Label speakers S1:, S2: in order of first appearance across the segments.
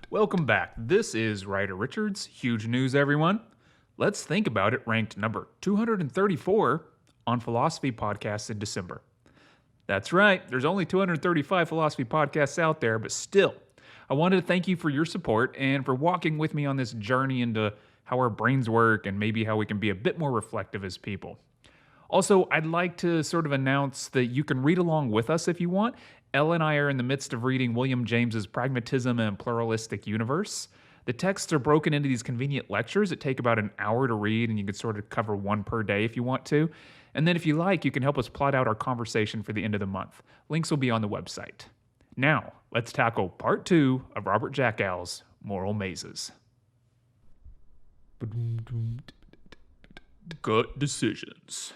S1: Welcome back. This is Ryder Richards. Huge news, everyone. Let's Think About It ranked number 234 on philosophy podcasts in December. That's right, there's only 235 philosophy podcasts out there, but still, I wanted to thank you for your support and for walking with me on this journey into how our brains work and maybe how we can be a bit more reflective as people. Also, I'd like to sort of announce that you can read along with us if you want. Elle and I are in the midst of reading William James's Pragmatism and Pluralistic Universe. The texts are broken into these convenient lectures that take about an hour to read, and you can sort of cover one per day if you want to. And then if you like, you can help us plot out our conversation for the end of the month. Links will be on the website. Now, let's tackle part 2 of Robert Jackall's Moral Mazes. Gut decisions.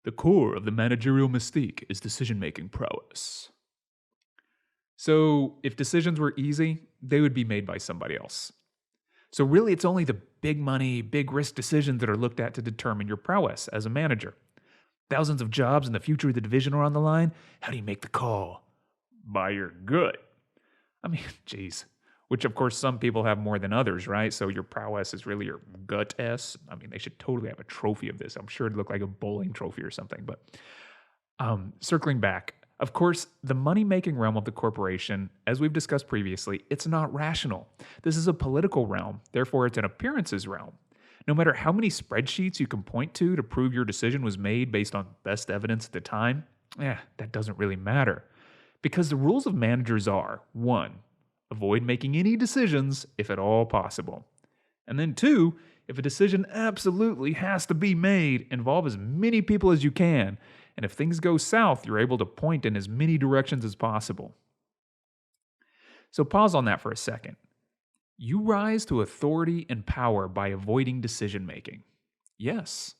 S1: The core of the managerial mystique is decision-making prowess. So, if decisions were easy, they would be made by somebody else. So really, it's only the big money, big risk decisions that are looked at to determine your prowess as a manager. Thousands of jobs and the future of the division are on the line. How do you make the call? By your gut. I mean, geez. Which, of course, some people have more than others, right? So your prowess is really your gut-ess. I mean, they should totally have a trophy of this. I'm sure it'd look like a bowling trophy or something. But circling back, of course, the money-making realm of the corporation, as we've discussed previously, it's not rational. This is a political realm. Therefore, it's an appearances realm. No matter how many spreadsheets you can point to prove your decision was made based on best evidence at the time, that doesn't really matter. Because the rules of managers are, 1, avoid making any decisions if at all possible. And then 2, if a decision absolutely has to be made, involve as many people as you can. And if things go south, you're able to point in as many directions as possible. So pause on that for a second. You rise to authority and power by avoiding decision making. Yes,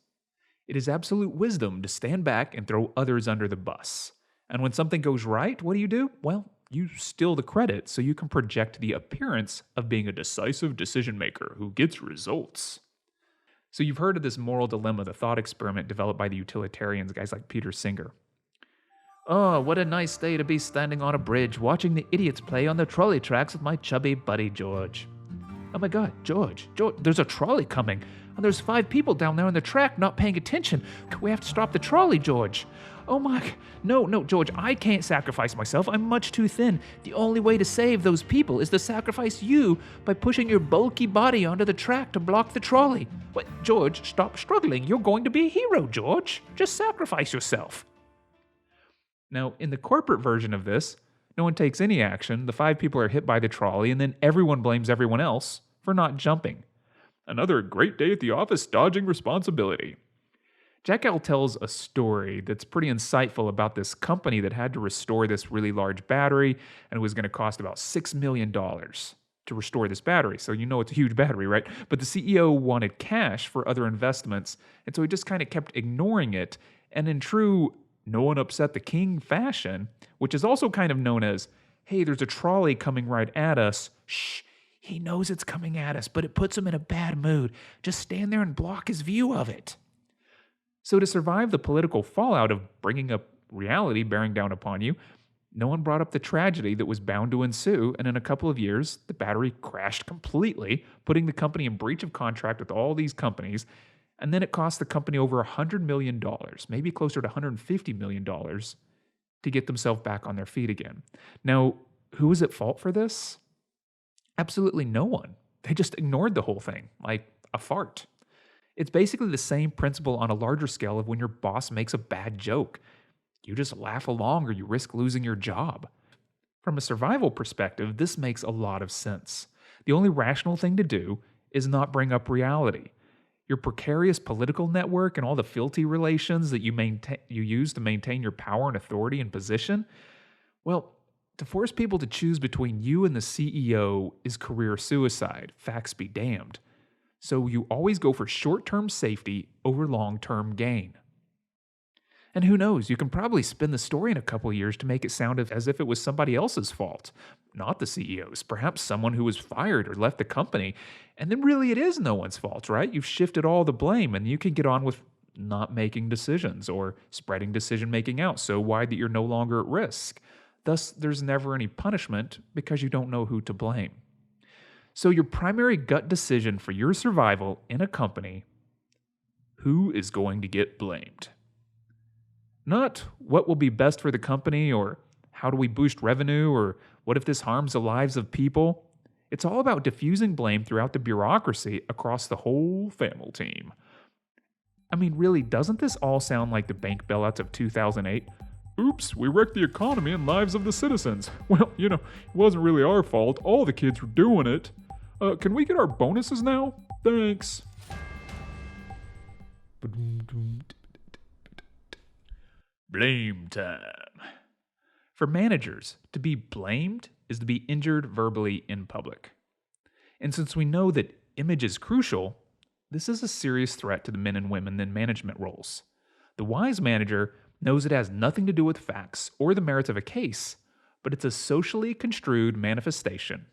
S1: it is absolute wisdom to stand back and throw others under the bus. And when something goes right, what do? Well, you steal the credit so you can project the appearance of being a decisive decision maker who gets results. So you've heard of this moral dilemma, the thought experiment developed by the utilitarians, guys like Peter Singer. Oh, what a nice day to be standing on a bridge watching the idiots play on the trolley tracks with my chubby buddy George. Oh my God, George, there's a trolley coming, and there's 5 people down there on the track not paying attention. We have to stop the trolley, George. Oh my, no, George, I can't sacrifice myself. I'm much too thin. The only way to save those people is to sacrifice you by pushing your bulky body onto the track to block the trolley. But George, stop struggling. You're going to be a hero, George. Just sacrifice yourself. Now, in the corporate version of this, no one takes any action. The 5 people are hit by the trolley, and then everyone blames everyone else for not jumping. Another great day at the office dodging responsibility. Jackall tells a story that's pretty insightful about this company that had to restore this really large battery, and it was going to cost about $6 million to restore this battery. So you know it's a huge battery, right? But the CEO wanted cash for other investments, and so he just kind of kept ignoring it. And in true no one upset the king fashion, which is also kind of known as, hey, there's a trolley coming right at us. Shh, he knows it's coming at us, but it puts him in a bad mood. Just stand there and block his view of it. So to survive the political fallout of bringing up reality bearing down upon you, no one brought up the tragedy that was bound to ensue, and in a couple of years, the battery crashed completely, putting the company in breach of contract with all these companies, and then it cost the company over $100 million, maybe closer to $150 million, to get themselves back on their feet again. Now, who was at fault for this? Absolutely no one. They just ignored the whole thing, like a fart. It's basically the same principle on a larger scale of when your boss makes a bad joke. You just laugh along or you risk losing your job. From a survival perspective, this makes a lot of sense. The only rational thing to do is not bring up reality. Your precarious political network and all the fealty relations that you use to maintain your power and authority and position, well, to force people to choose between you and the CEO is career suicide, facts be damned. So you always go for short-term safety over long-term gain. And who knows, you can probably spin the story in a couple of years to make it sound as if it was somebody else's fault, not the CEO's, perhaps someone who was fired or left the company. And then really it is no one's fault, right? You've shifted all the blame and you can get on with not making decisions or spreading decision-making out so wide that you're no longer at risk. Thus, there's never any punishment because you don't know who to blame. So, your primary gut decision for your survival in a company: who is going to get blamed? Not what will be best for the company, or how do we boost revenue, or what if this harms the lives of people. It's all about diffusing blame throughout the bureaucracy across the whole family team. I mean, really, doesn't this all sound like the bank bailouts of 2008? Oops, we wrecked the economy and lives of the citizens. Well, it wasn't really our fault. All the kids were doing it. Can we get our bonuses now? Thanks. Blame time. For managers, to be blamed is to be injured verbally in public. And since we know that image is crucial, this is a serious threat to the men and women in management roles. The wise manager knows it has nothing to do with facts or the merits of a case, but it's a socially construed manifestation.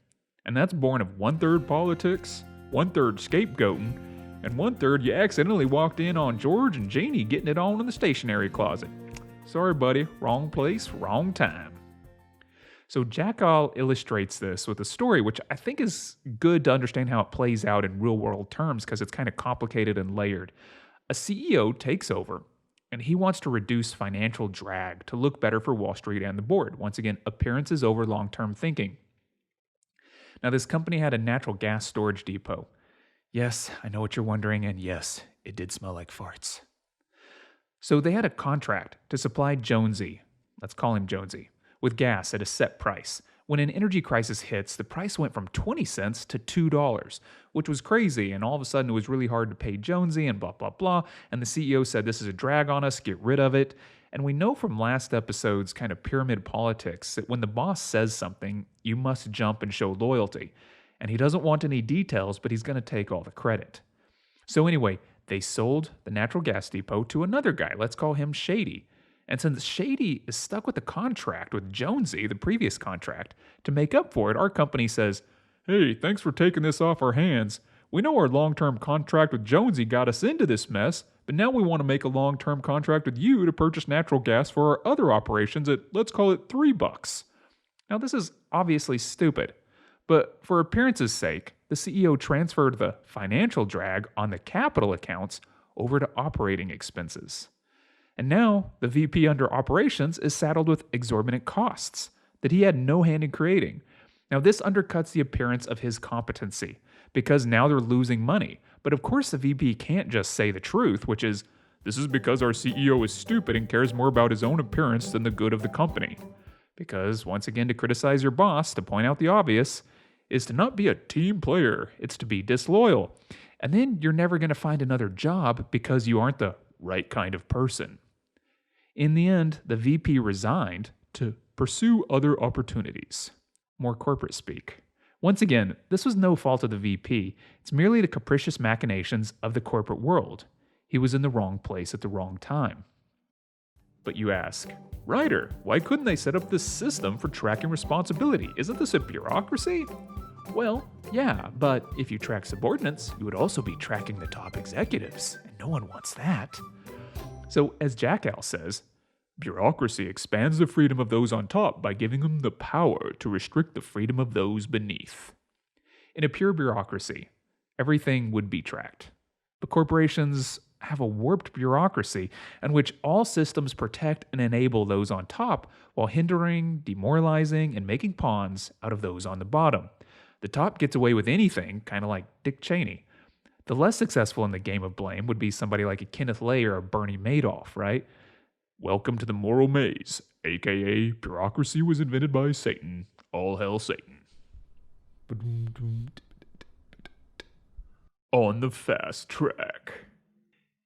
S1: And that's born of 1/3 politics, 1/3 scapegoating, and 1/3 you accidentally walked in on George and Janie getting it on in the stationery closet. Sorry, buddy, wrong place, wrong time. So Jackall illustrates this with a story which I think is good to understand how it plays out in real-world terms because it's kind of complicated and layered. A CEO takes over, and he wants to reduce financial drag to look better for Wall Street and the board. Once again, appearances over long-term thinking. Now, this company had a natural gas storage depot. Yes, I know what you're wondering, and yes, it did smell like farts. So they had a contract to supply Jonesy, let's call him Jonesy, with gas at a set price. When an energy crisis hits, the price went from 20 cents to $2, which was crazy, and all of a sudden it was really hard to pay Jonesy and blah, blah, blah, and the CEO said, this is a drag on us, get rid of it. And we know from last episode's kind of pyramid politics that when the boss says something, you must jump and show loyalty. And he doesn't want any details, but he's going to take all the credit. So anyway, they sold the natural gas depot to another guy. Let's call him Shady. And since Shady is stuck with the contract with Jonesy, the previous contract, to make up for it, our company says, hey, thanks for taking this off our hands. We know our long-term contract with Jonesy got us into this mess, but now we want to make a long-term contract with you to purchase natural gas for our other operations at, let's call it $3. Now, this is obviously stupid, but for appearance's sake, the CEO transferred the financial drag on the capital accounts over to operating expenses. And now, the VP under operations is saddled with exorbitant costs that he had no hand in creating. Now, this undercuts the appearance of his competency, because now they're losing money. But of course, the VP can't just say the truth, which is, this is because our CEO is stupid and cares more about his own appearance than the good of the company. Because, once again, to criticize your boss, to point out the obvious, is to not be a team player. It's to be disloyal. And then you're never going to find another job because you aren't the right kind of person. In the end, the VP resigned to pursue other opportunities. More corporate speak. Once again, this was no fault of the VP. It's merely the capricious machinations of the corporate world. He was in the wrong place at the wrong time. But you ask, Ryder, why couldn't they set up this system for tracking responsibility? Isn't this a bureaucracy? Well, yeah, but if you track subordinates, you would also be tracking the top executives, and no one wants that. So, as Jackall says, bureaucracy expands the freedom of those on top by giving them the power to restrict the freedom of those beneath. In a pure bureaucracy, everything would be tracked. But corporations have a warped bureaucracy in which all systems protect and enable those on top while hindering, demoralizing, and making pawns out of those on the bottom. The top gets away with anything, kind of like Dick Cheney. The less successful in the game of blame would be somebody like a Kenneth Lay or a Bernie Madoff, right? Welcome to the moral maze, aka bureaucracy was invented by Satan. All hail Satan. On the fast track.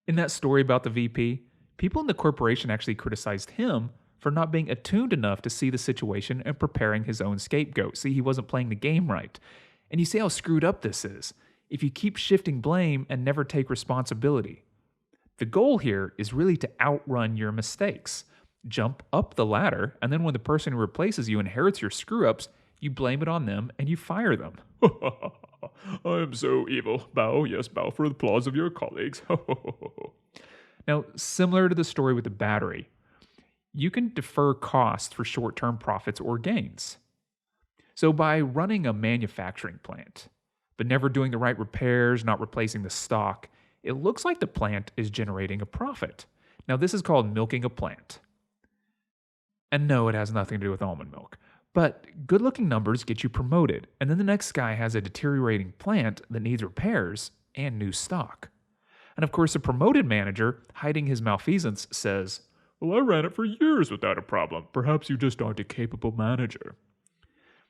S1: In that story about the VP, people in the corporation actually criticized him for not being attuned enough to see the situation and preparing his own scapegoat. See, he wasn't playing the game right. And you see how screwed up this is if you keep shifting blame and never take responsibility. The goal here is really to outrun your mistakes. Jump up the ladder, and then when the person who replaces you inherits your screw-ups, you blame it on them and you fire them. I am so evil. Bow, yes, bow for the applause of your colleagues. Now, similar to the story with the battery, you can defer costs for short-term profits or gains. So by running a manufacturing plant, but never doing the right repairs, not replacing the stock, it looks like the plant is generating a profit. Now, this is called milking a plant. And no, it has nothing to do with almond milk. But good-looking numbers get you promoted, and then the next guy has a deteriorating plant that needs repairs and new stock. And of course, a promoted manager, hiding his malfeasance, says, "Well, I ran it for years without a problem. Perhaps you just aren't a capable manager."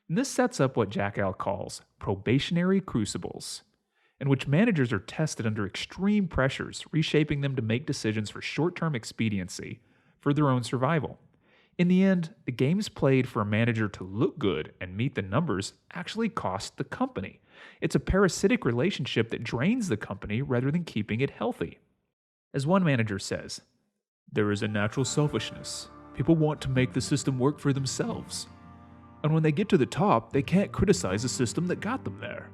S1: And this sets up what Jackall calls probationary crucibles, in which managers are tested under extreme pressures, reshaping them to make decisions for short-term expediency for their own survival. In the end, the games played for a manager to look good and meet the numbers actually cost the company. It's a parasitic relationship that drains the company rather than keeping it healthy. As one manager says, "There is a natural selfishness. People want to make the system work for themselves. And when they get to the top, they can't criticize the system that got them there."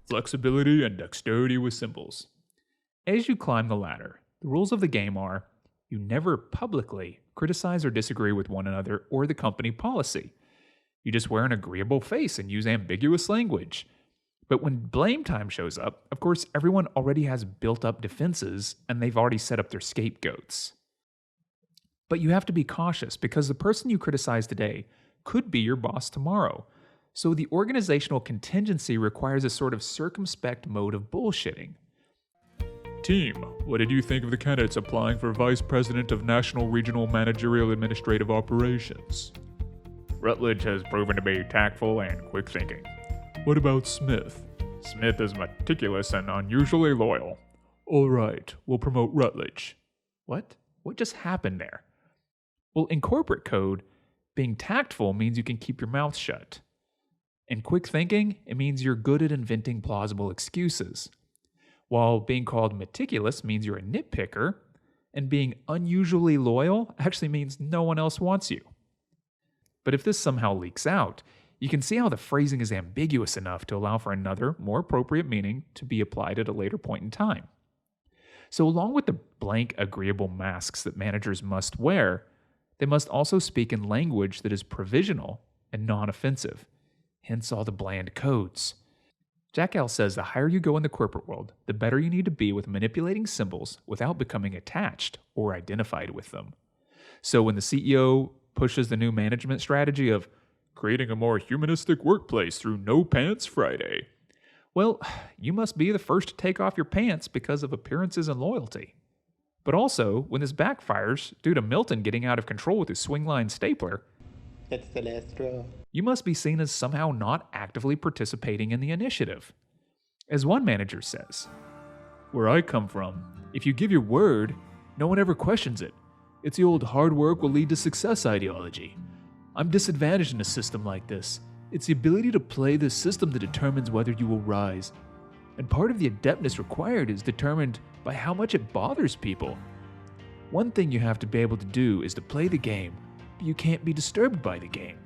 S1: Flexibility and dexterity with symbols. As you climb the ladder, the rules of the game are you never publicly criticize or disagree with one another or the company policy. You just wear an agreeable face and use ambiguous language. But when blame time shows up, of course, everyone already has built up defenses and they've already set up their scapegoats. But you have to be cautious because the person you criticize today could be your boss tomorrow. So the organizational contingency requires a sort of circumspect mode of bullshitting. Team, what did you think of the candidates applying for Vice President of National Regional Managerial Administrative Operations? Rutledge has proven to be tactful and quick-thinking. What about Smith? Smith is meticulous and unusually loyal. All right, we'll promote Rutledge. What? What just happened there? Well, in corporate code, being tactful means you can keep your mouth shut. In quick thinking, it means you're good at inventing plausible excuses. While being called meticulous means you're a nitpicker, and being unusually loyal actually means no one else wants you. But if this somehow leaks out, you can see how the phrasing is ambiguous enough to allow for another, more appropriate meaning to be applied at a later point in time. So along with the blank, agreeable masks that managers must wear, they must also speak in language that is provisional and non-offensive, hence all the bland codes. Jackall says the higher you go in the corporate world, the better you need to be with manipulating symbols without becoming attached or identified with them. So when the CEO pushes the new management strategy of creating a more humanistic workplace through No Pants Friday, well, you must be the first to take off your pants because of appearances and loyalty. But also, when this backfires due to Milton getting out of control with his swingline stapler,
S2: that's the last straw.
S1: You must be seen as somehow not actively participating in the initiative. As one manager says, "Where I come from, if you give your word, no one ever questions it. It's the old hard work will lead to success ideology. I'm disadvantaged in a system like this. It's the ability to play this system that determines whether you will rise. And part of the adeptness required is determined by how much it bothers people. One thing you have to be able to do is to play the game, but you can't be disturbed by the game."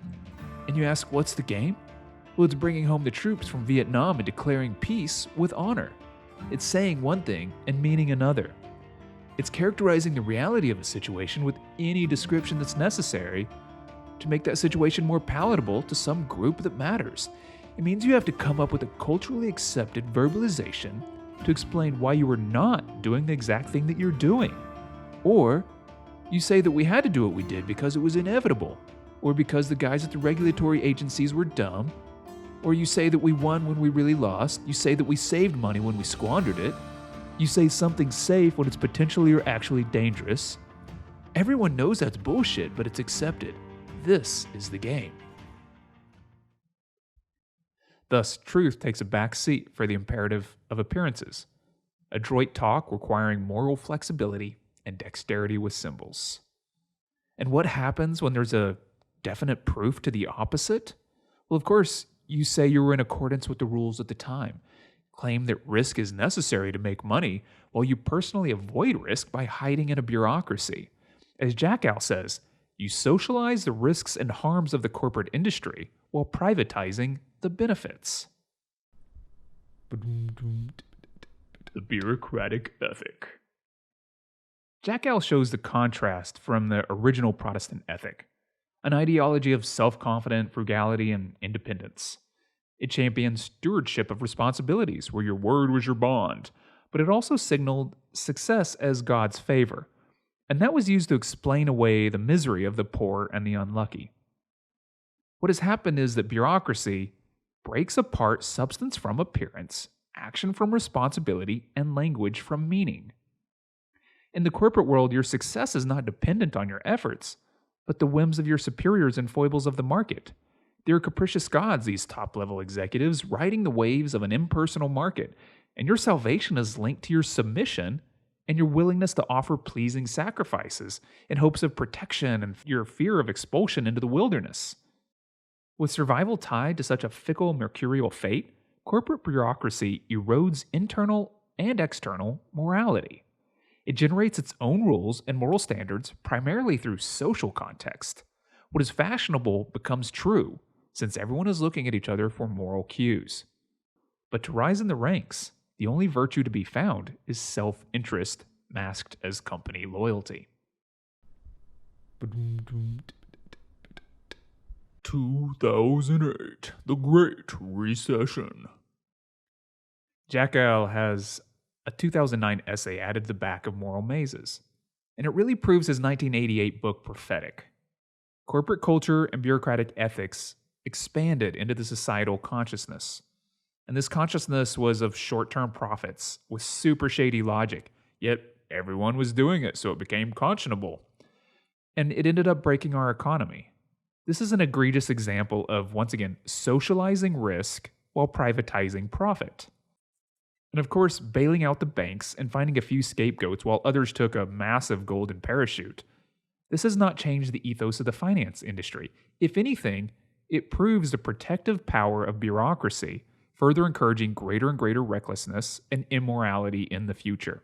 S1: And you ask, what's the game? Well, it's bringing home the troops from Vietnam and declaring peace with honor. It's saying one thing and meaning another. It's characterizing the reality of a situation with any description that's necessary to make that situation more palatable to some group that matters. It means you have to come up with a culturally accepted verbalization to explain why you are not doing the exact thing that you're doing. Or you say that we had to do what we did because it was inevitable, or because the guys at the regulatory agencies were dumb, or you say that we won when we really lost, you say that we saved money when we squandered it, you say something's safe when it's potentially or actually dangerous. Everyone knows that's bullshit, but it's accepted. This is the game. Thus, truth takes a back seat for the imperative of appearances. Adroit talk requiring moral flexibility and dexterity with symbols. And what happens when there's a definite proof to the opposite? Well, of course, you say you were in accordance with the rules at the time, claim that risk is necessary to make money, while you personally avoid risk by hiding in a bureaucracy. As Jackall says, you socialize the risks and harms of the corporate industry while privatizing the benefits. The bureaucratic ethic. Jackall shows the contrast from the original Protestant ethic, an ideology of self-confident frugality and independence. It championed stewardship of responsibilities, where your word was your bond, but it also signaled success as God's favor, and that was used to explain away the misery of the poor and the unlucky. What has happened is that bureaucracy breaks apart substance from appearance, action from responsibility, and language from meaning. In the corporate world, your success is not dependent on your efforts, but the whims of your superiors and foibles of the market. They are capricious gods, these top-level executives, riding the waves of an impersonal market, and your salvation is linked to your submission and your willingness to offer pleasing sacrifices in hopes of protection and your fear of expulsion into the wilderness. With survival tied to such a fickle mercurial fate, corporate bureaucracy erodes internal and external morality. It generates its own rules and moral standards primarily through social context. What is fashionable becomes true, since everyone is looking at each other for moral cues. But to rise in the ranks, the only virtue to be found is self-interest masked as company loyalty.
S3: 2008, the Great Recession.
S1: Jackall has a 2009 essay added to the back of Moral Mazes, and it really proves his 1988 book prophetic. Corporate culture and bureaucratic ethics expanded into the societal consciousness, and this consciousness was of short-term profits with super shady logic, yet everyone was doing it, so it became conscionable. And it ended up breaking our economy. This is an egregious example of, once again, socializing risk while privatizing profit. And of course, bailing out the banks and finding a few scapegoats while others took a massive golden parachute. This has not changed the ethos of the finance industry. If anything, it proves the protective power of bureaucracy, further encouraging greater and greater recklessness and immorality in the future.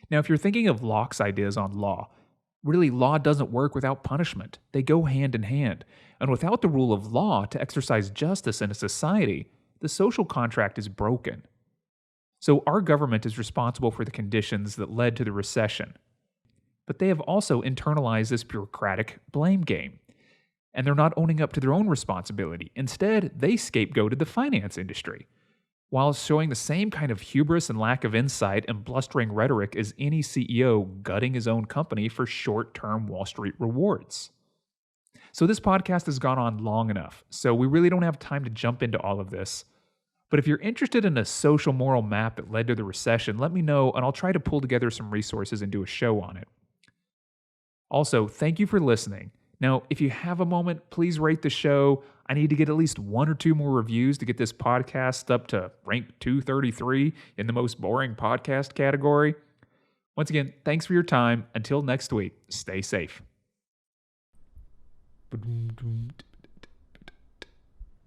S1: Now, if you're thinking of Locke's ideas on law, really law doesn't work without punishment. They go hand in hand. And without the rule of law to exercise justice in a society, the social contract is broken. So our government is responsible for the conditions that led to the recession. But they have also internalized this bureaucratic blame game. And they're not owning up to their own responsibility. Instead, they scapegoated the finance industry, while showing the same kind of hubris and lack of insight and blustering rhetoric as any CEO gutting his own company for short-term Wall Street rewards. So this podcast has gone on long enough, so we really don't have time to jump into all of this. But if you're interested in a social moral map that led to the recession, let me know and I'll try to pull together some resources and do a show on it. Also, thank you for listening. Now, if you have a moment, please rate the show. I need to get at least 1 or 2 more reviews to get this podcast up to rank 233 in the most boring podcast category. Once again, thanks for your time. Until next week, stay safe.
S3: Ba-dum-dum.